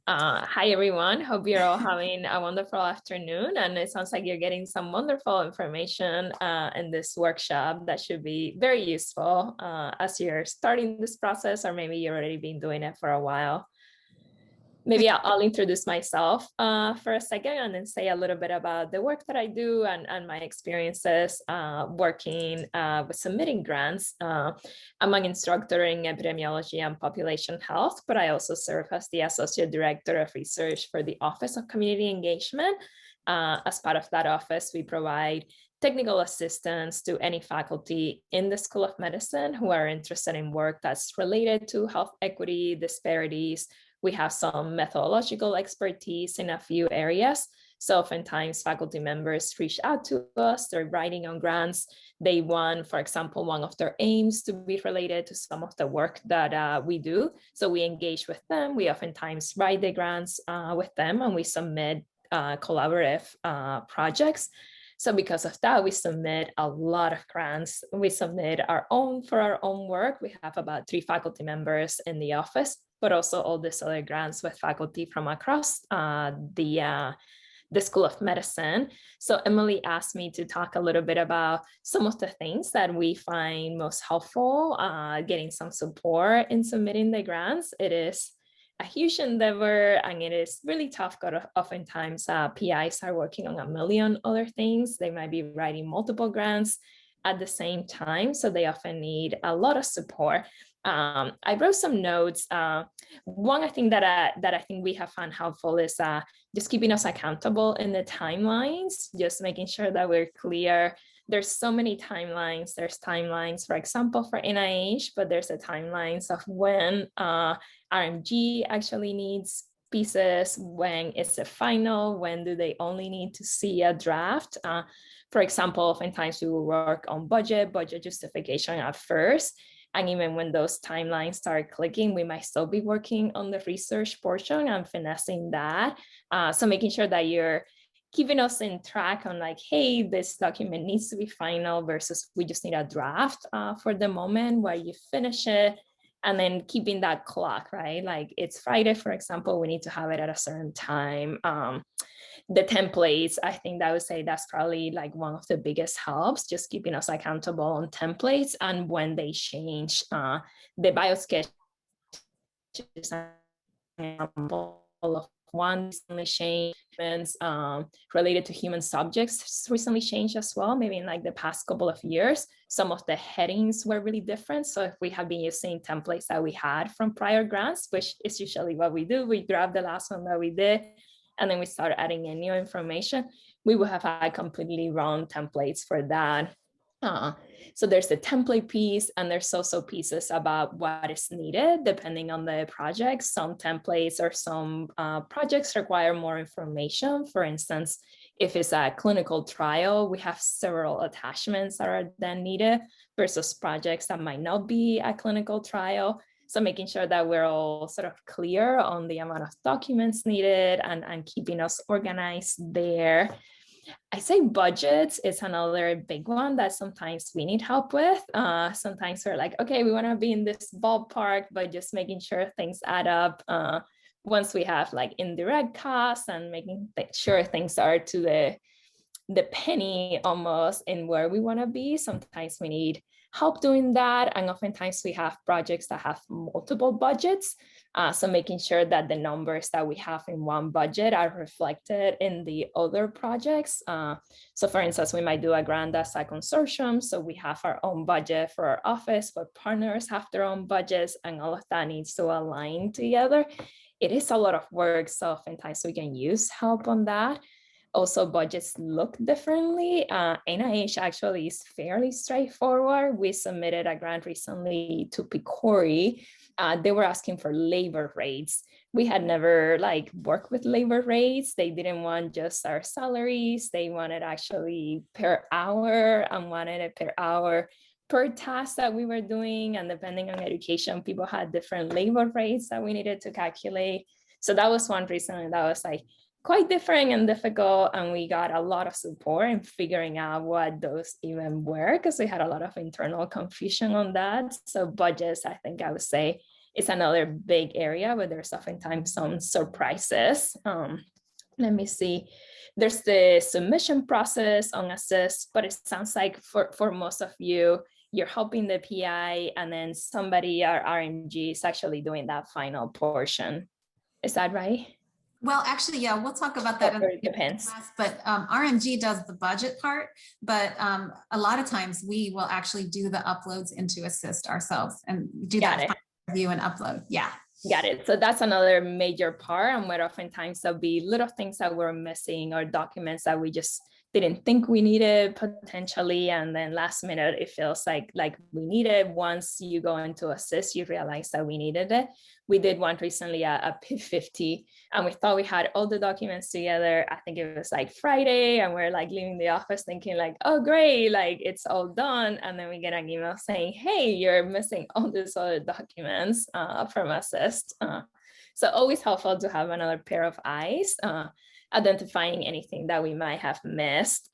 Hi, everyone. Hope you're all having a wonderful afternoon. And it sounds like you're getting some wonderful information in this workshop that should be very useful as you're starting this process, or maybe you've already been doing it for a while. Maybe I'll introduce myself for a second and then say a little bit about the work that I do and my experiences working with submitting grants. I'm an instructor in epidemiology and population health, but I also serve as the Associate Director of Research for the Office of Community Engagement. As part of that office, we provide technical assistance to any faculty in the School of Medicine who are interested in work that's related to health equity, disparities. We have some methodological expertise in a few areas. So oftentimes faculty members reach out to us, they're writing on grants. They want, for example, one of their aims to be related to some of the work that we do. So we engage with them. We oftentimes write the grants with them and we submit collaborative projects. So because of that, we submit a lot of grants. We submit our own for our own work. We have about 3 faculty members in the office, but also all these other grants with faculty from across the School of Medicine. So Emily asked me to talk a little bit about some of the things that we find most helpful, getting some support in submitting the grants. It is a huge endeavor and it is really tough because oftentimes PIs are working on a million other things. They might be writing multiple grants at the same time, so they often need a lot of support. I wrote some notes. One thing that I think we have found helpful is just keeping us accountable in the timelines, just making sure that we're clear. There's so many timelines. There's timelines, for example, for NIH, but there's a timelines of when RMG actually needs pieces, when it's the final, when do they only need to see a draft. For example, oftentimes we will work on budget justification at first. And even when those timelines start clicking, we might still be working on the research portion and finessing that. So making sure that you're keeping us in track on like, hey, this document needs to be final versus we just need a draft for the moment while you finish it. And then keeping that clock, right? Like it's Friday, for example, we need to have it at a certain time. The templates, I think that I would say that's probably like one of the biggest helps, just keeping us accountable on templates and when they change. The BioSketch is an example of one recently changed related to human subjects recently changed as well, maybe in like the past couple of years. Some of the headings were really different. So if we have been using templates that we had from prior grants, which is usually what we do, we grab the last one that we did, and then we start adding in new information, we would have had completely wrong templates for that. So there's the template piece, and there's also pieces about what is needed depending on the project. Some templates or some projects require more information. For instance, if it's a clinical trial, we have several attachments that are then needed versus projects that might not be a clinical trial. So making sure that we're all sort of clear on the amount of documents needed and keeping us organized there. I say budgets is another big one that sometimes we need help with. Sometimes we're like, okay, we want to be in this ballpark, but just making sure things add up. Once we have like indirect costs and making sure things are to the penny almost in where we want to be, sometimes we need help doing that. And oftentimes we have projects that have multiple budgets. So making sure that the numbers that we have in one budget are reflected in the other projects. So for instance, we might do a grant as a consortium. So we have our own budget for our office, but partners have their own budgets, and all of that needs to align together. It is a lot of work. So oftentimes we can use help on that. Also, budgets look differently. NIH actually is fairly straightforward. We submitted a grant recently to PCORI. They were asking for labor rates. We had never like worked with labor rates. They didn't want just our salaries. They wanted actually per hour and wanted it per hour per task that we were doing. And depending on education, people had different labor rates that we needed to calculate. So that was one reason that was like, quite different and difficult, and we got a lot of support in figuring out what those even were because we had a lot of internal confusion on that. So budgets, I think I would say, it's another big area where there's oftentimes some surprises. Let me see. There's the submission process on assist, but it sounds like for most of you, you're helping the PI and then somebody, our RMG, is actually doing that final portion. Is that right? Well, actually, yeah, we'll talk about that. It depends. But RMG does the budget part, but a lot of times we will actually do the uploads into Assist ourselves and do that review and upload. Yeah. Got it. So that's another major part, and where oftentimes there'll be little things that we're missing or documents that we just didn't think we needed potentially, and then last minute it feels like we need it. Once you go into Assist, you realize that we needed it. We did one recently, a P50, and we thought we had all the documents together. I think it was like Friday, and we're like leaving the office thinking like, oh great, like it's all done. And then we get an email saying, hey, you're missing all these other documents from Assist. So always helpful to have another pair of eyes, identifying anything that we might have missed.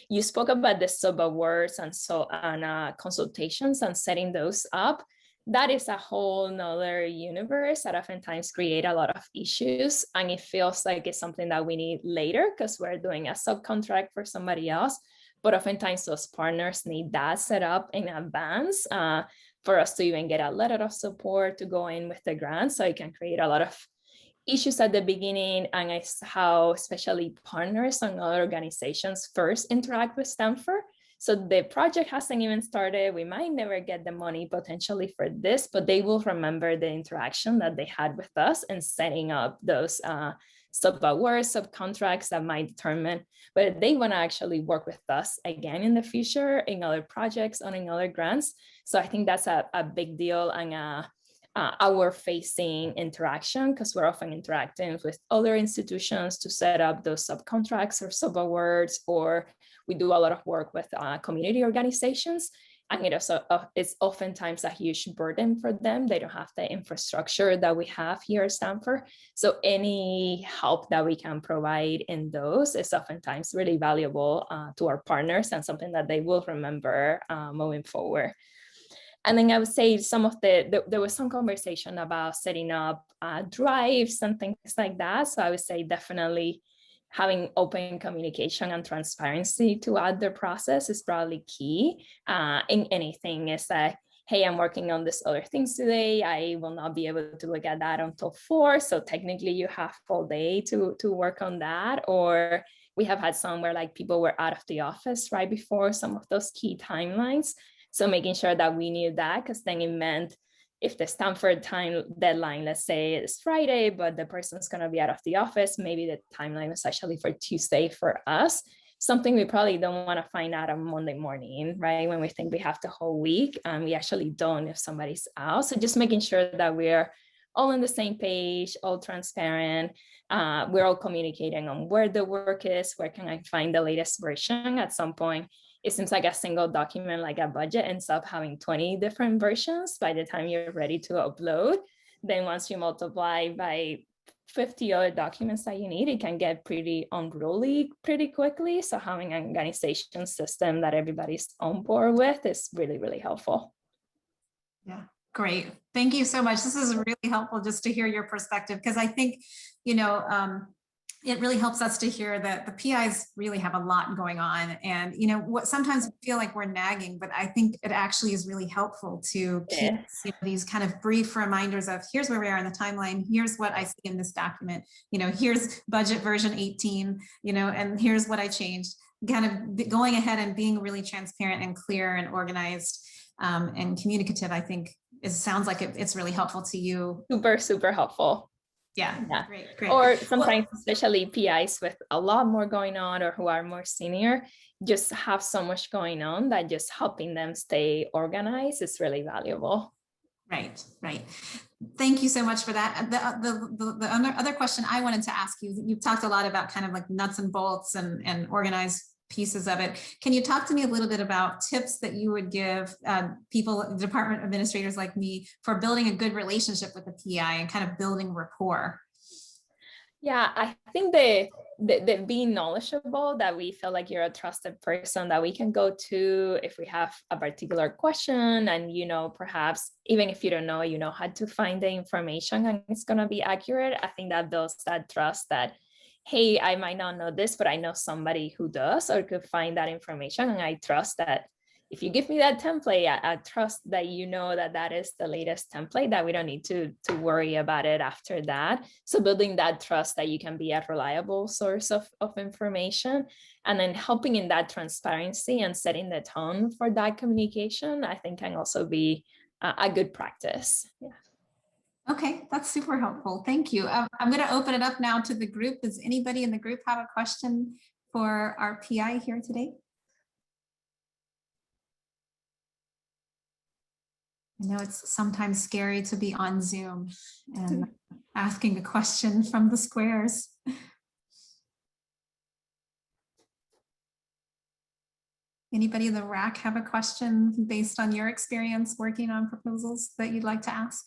You spoke about the sub-awards and consultations and setting those up. That is a whole nother universe that oftentimes create a lot of issues, and it feels like it's something that we need later because we're doing a subcontract for somebody else, but oftentimes those partners need that set up in advance for us to even get a letter of support to go in with the grant. So it can create a lot of issues at the beginning, and it's how especially partners and other organizations first interact with Stanford. So the project hasn't even started. We might never get the money potentially for this, but they will remember the interaction that they had with us and setting up those sub-awards, subcontracts that might determine whether they want to actually work with us again in the future in other projects or in other grants. So I think that's a big deal, and our facing interaction, because we're often interacting with other institutions to set up those subcontracts or sub-awards, or we do a lot of work with community organizations, and it also it's oftentimes a huge burden for them. They don't have the infrastructure that we have here at Stanford. So any help that we can provide in those is oftentimes really valuable to our partners, and something that they will remember moving forward. And then I would say some of there was some conversation about setting up drives and things like that. So I would say definitely having open communication and transparency throughout the process is probably key in anything. Is that, hey, I'm working on this other things today. I will not be able to look at that until 4. So technically you have all day to work on that. Or we have had some where like people were out of the office right before some of those key timelines. So making sure that we knew that, because then it meant if the Stanford time deadline, let's say it's Friday, but the person's going to be out of the office, maybe the timeline is actually for Tuesday for us, something we probably don't want to find out on Monday morning, right? When we think we have the whole week, and we actually don't if somebody's out. So just making sure that we're all on the same page, all transparent. We're all communicating on where the work is, where can I find the latest version. At some point, it seems like a single document, like a budget, ends up having 20 different versions by the time you're ready to upload. Then once you multiply by 50 other documents that you need, it can get pretty unruly pretty quickly. So having an organization system that everybody's on board with is really, really helpful. Yeah, great. Thank you so much. This is really helpful just to hear your perspective, because I think, it really helps us to hear that the PIs really have a lot going on. And, what sometimes we feel like we're nagging, but I think it actually is really helpful to keep these kind of brief reminders of here's where we are in the timeline. Here's what I see in this document, here's budget version 18, and here's what I changed. Kind of going ahead and being really transparent and clear and organized and communicative, I think sounds like it's really helpful to you. Super, super helpful. Yeah. Great. Or sometimes, especially PIs with a lot more going on or who are more senior, just have so much going on that just helping them stay organized is really valuable. Right. Thank you so much for that. The other question I wanted to ask you, you've talked a lot about kind of like nuts and bolts and organized pieces of it. Can you talk to me a little bit about tips that you would give people, department administrators like me, for building a good relationship with the PI and kind of building rapport? Yeah, I think the being knowledgeable, that we feel like you're a trusted person that we can go to if we have a particular question, and perhaps even if you don't know, how to find the information and it's going to be accurate. I think that builds that trust that, hey, I might not know this, but I know somebody who does or could find that information, and I trust that if you give me that template, I trust that that is the latest template, that we don't need to worry about it after that. So building that trust that you can be a reliable source of information, and then helping in that transparency and setting the tone for that communication, I think can also be a good practice. Yeah. Okay, that's super helpful. Thank you. I'm going to open it up now to the group. Does anybody in the group have a question for our PI here today? I know it's sometimes scary to be on Zoom and asking a question from the squares. Anybody in the rack have a question based on your experience working on proposals that you'd like to ask?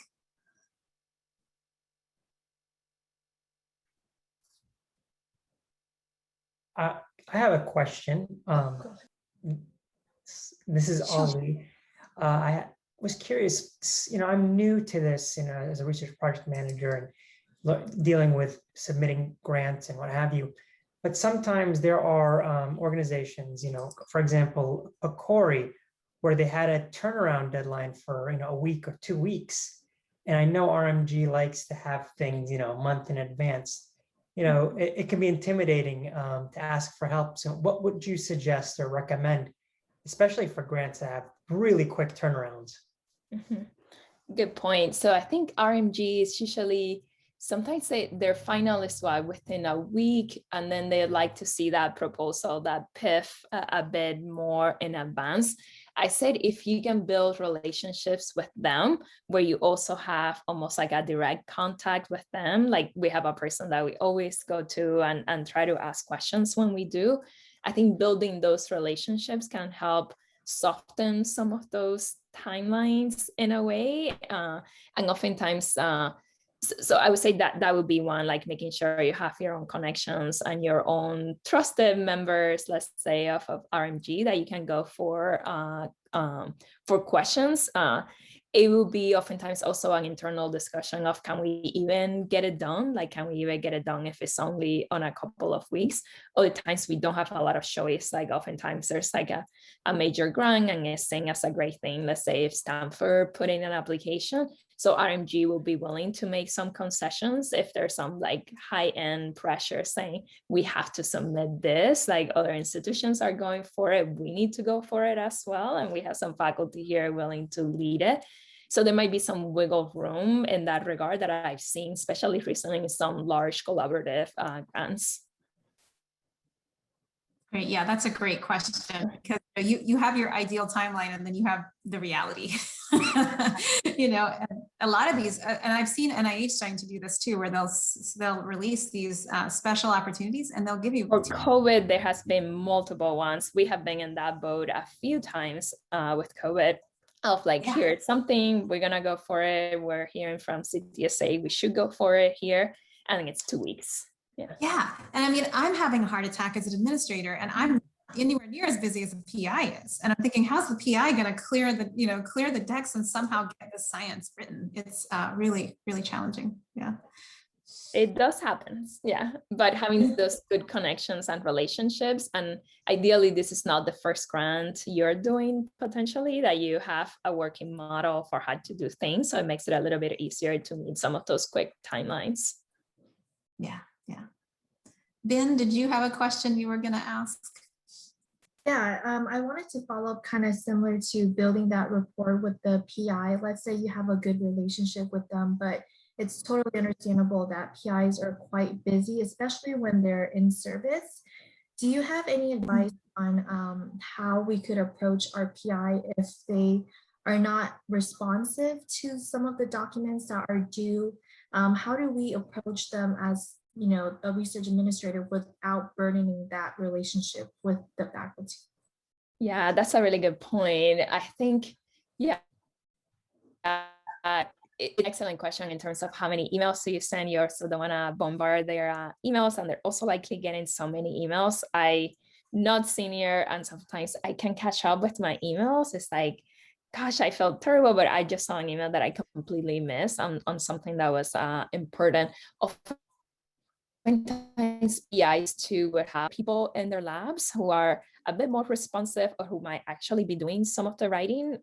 I have a question. This is Ollie. I was curious, I'm new to this, as a research project manager and dealing with submitting grants and what have you. But sometimes there are organizations, for example, a Corey, where they had a turnaround deadline for, a week or 2 weeks. And I know RMG likes to have things, a month in advance. It can be intimidating to ask for help. So what would you suggest or recommend, especially for grants that have really quick turnarounds? Mm-hmm. Good point. So I think RMG is usually, sometimes they're finalists within a week, and then they like to see that proposal, that PIF, a bit more in advance. I said, if you can build relationships with them where you also have almost like a direct contact with them, like we have a person that we always go to and try to ask questions when we do, I think building those relationships can help soften some of those timelines in a way. And oftentimes, so I would say that would be one, like making sure you have your own connections and your own trusted members, let's say, of RMG that you can go for questions. It will be oftentimes also an internal discussion of, can we even get it done? Like, can we even get it done if it's only on a couple of weeks? Other times we don't have a lot of choice. Like oftentimes there's like a major grant and it's seen as a great thing. Let's say if Stanford put in an application, so RMG will be willing to make some concessions if there's some like high-end pressure saying we have to submit this, like other institutions are going for it, we need to go for it as well. And we have some faculty here willing to lead it. So there might be some wiggle room in that regard that I've seen, especially recently in some large collaborative grants. Great. Yeah, that's a great question, because you have your ideal timeline and then you have the reality. And a lot of these, and I've seen NIH starting to do this too, where they'll release these special opportunities and they'll give you. For COVID, there has been multiple ones. We have been in that boat a few times with COVID, of like, yeah, here's something, we're gonna go for it. We're hearing from CTSA, we should go for it here. I think it's 2 weeks. Yeah. And I mean, I'm having a heart attack as an administrator and I'm not anywhere near as busy as a PI is. And I'm thinking, how's the PI going to clear the decks and somehow get the science written? It's really, really challenging. Yeah. It does happen. Yeah. But having those good connections and relationships, and ideally, this is not the first grant you're doing potentially, that you have a working model for how to do things. So it makes it a little bit easier to meet some of those quick timelines. Yeah. Yeah. Ben, did you have a question you were going to ask? Yeah, I wanted to follow up kind of similar to building that rapport with the PI. Let's say you have a good relationship with them, but it's totally understandable that PIs are quite busy, especially when they're in service. Do you have any advice on how we could approach our PI if they are not responsive to some of the documents that are due? How do we approach them as a research administrator without burdening that relationship with the faculty? Yeah, that's a really good point. I think, yeah, Excellent question in terms of how many emails do you send. You also don't want to bombard their emails, and they're also likely getting so many emails. I not senior, and sometimes I can catch up with my emails. It's like, gosh, I felt terrible, but I just saw an email that I completely missed on something that was important. Oftentimes, PIs too would have people in their labs who are a bit more responsive or who might actually be doing some of the writing.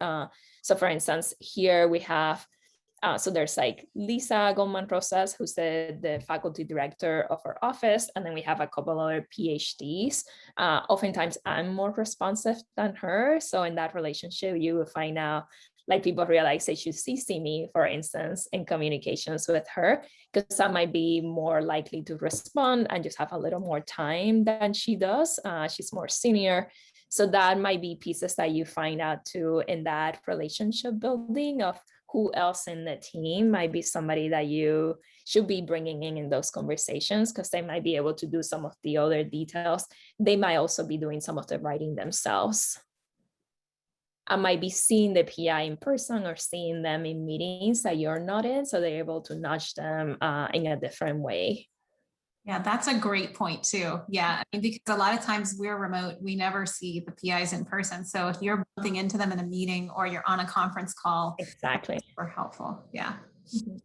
So for instance, here we have so there's like Lisa Goldman Rosas, who's the faculty director of our office. And then we have a couple other PhDs. Oftentimes I'm more responsive than her. So in that relationship, you will find out like people realize they should CC me, for instance, in communications with her, because I might be more likely to respond and just have a little more time than she does. She's more senior. So that might be pieces that you find out too in that relationship building of who else in the team might be somebody that you should be bringing in those conversations, because they might be able to do some of the other details. They might also be doing some of the writing themselves. I might be seeing the PI in person or seeing them in meetings that you're not in, so they're able to nudge them in a different way. Yeah, that's a great point too. Yeah, I mean, because a lot of times we're remote, we never see the PIs in person. So if you're bumping into them in a meeting or you're on a conference call, exactly, super helpful. Yeah. Mm-hmm.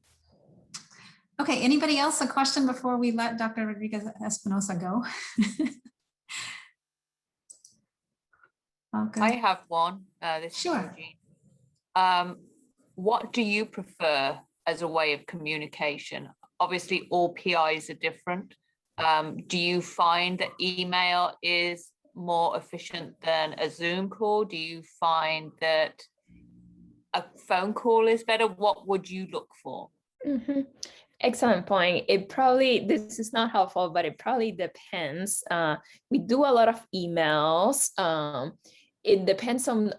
Okay, anybody else a question before we let Dr. Rodriguez Espinosa go? Okay. I have one. This sure. What do you prefer as a way of communication? Obviously, all PIs are different. Do you find that email is more efficient than a Zoom call? Do you find that a phone call is better? What would you look for? Mm-hmm. Excellent point. This is not helpful, but it probably depends. We do a lot of emails. It depends on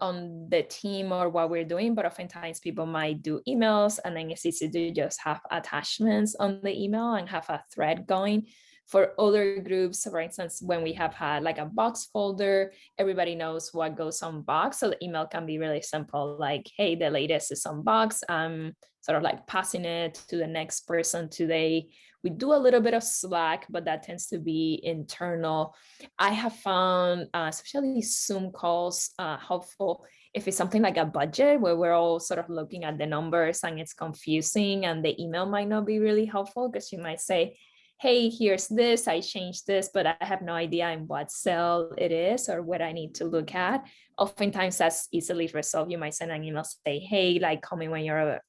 the team or what we're doing, but oftentimes people might do emails, and then it's easy to just have attachments on the email and have a thread going. For other groups, for instance, when we have had like a box folder, everybody knows what goes on box. So the email can be really simple, like, hey, the latest is on box. Sort of like passing it to the next person today. We do a little bit of Slack, but that tends to be internal. I have found, especially Zoom calls, helpful if it's something like a budget where we're all sort of looking at the numbers and it's confusing, and the email might not be really helpful because you might say, hey, here's this, I changed this, but I have no idea in what cell it is or what I need to look at. Oftentimes that's easily resolved. You might send an email, say, hey, like, call me when you're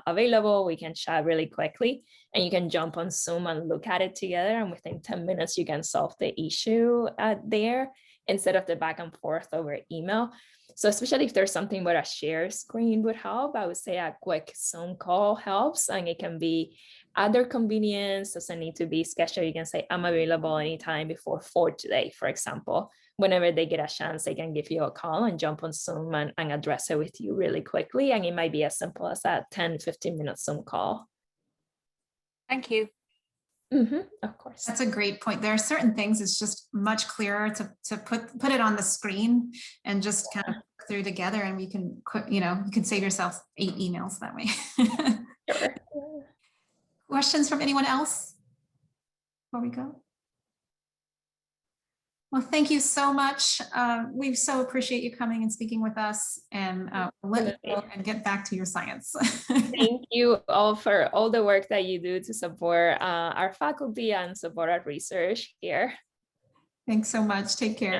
available, we can chat really quickly, and you can jump on Zoom and look at it together, and within 10 minutes you can solve the issue there instead of the back and forth over email. So especially if there's something where a share screen would help, I would say a quick Zoom call helps, and it can be at their convenience. Doesn't need to be scheduled. You can say, I'm available anytime before 4 today, for example. Whenever they get a chance, they can give you a call and jump on Zoom and address it with you really quickly. And it might be as simple as a 10-15 minute Zoom call. Thank you. Mm-hmm, of course. That's a great point. There are certain things it's just much clearer to put it on the screen and just kind of look through together, and we can, you can save yourself 8 emails that way. Sure. Questions from anyone else before we go? Well, thank you so much. We so appreciate you coming and speaking with us, and let you go and get back to your science. Thank you all for all the work that you do to support our faculty and support our research here. Thanks so much. Take care.